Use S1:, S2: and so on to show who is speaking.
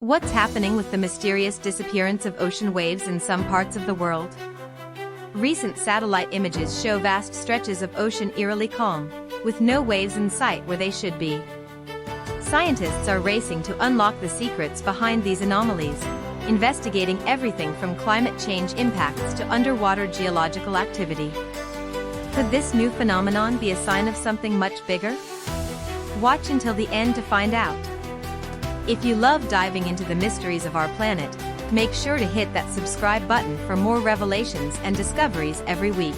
S1: What's happening with the mysterious disappearance of ocean waves in some parts of the world? Recent satellite images show vast stretches of ocean eerily calm, with no waves in sight where they should be. Scientists are racing to unlock the secrets behind these anomalies, investigating everything from climate change impacts to underwater geological activity. Could this new phenomenon be a sign of something much bigger? Watch until the end to find out. If you love diving into the mysteries of our planet, make sure to hit that subscribe button for more revelations and discoveries every week.